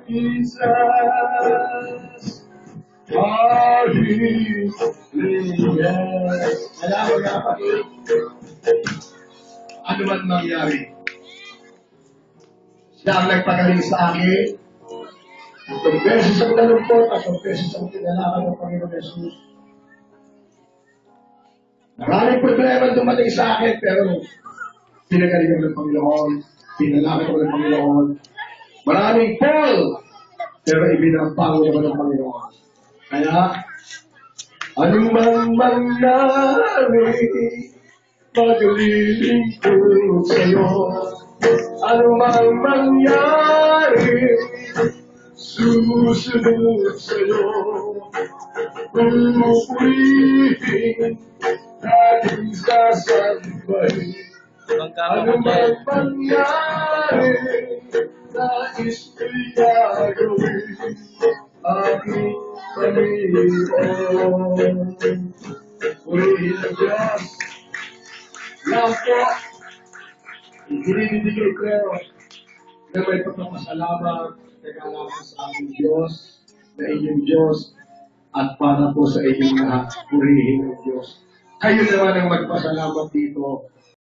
Jesus, are you yes. Kaya mga kapatid, ano man mangyari, siya ang nagpagaling sa akin. Itong beses ang nalungkot at itong beses ang tinalakan ng Panginoon Jesus. Maraming problema dumating sa akin, pero pinagalingan ng Panginoon, pinalakan ko ng Panginoon. Maraming fall, pero ibinabago naman ng Panginoon. Kaya, anong man mangyari, maglilingkod sa'yo. Anong man mangyari, susunod sa'yo. Pupurihin, aking sasambay. Ano man mangyari, nais ko'y gagawin aking Panginoon. Purihin ang Diyos. Lang po, ibinibigay ko na may pagpapasalamat nag-alaman sa aming Diyos, na inyong Diyos, at para po sa inyong lahat, purihin ang Diyos. Kayo naman ang magpasalamat dito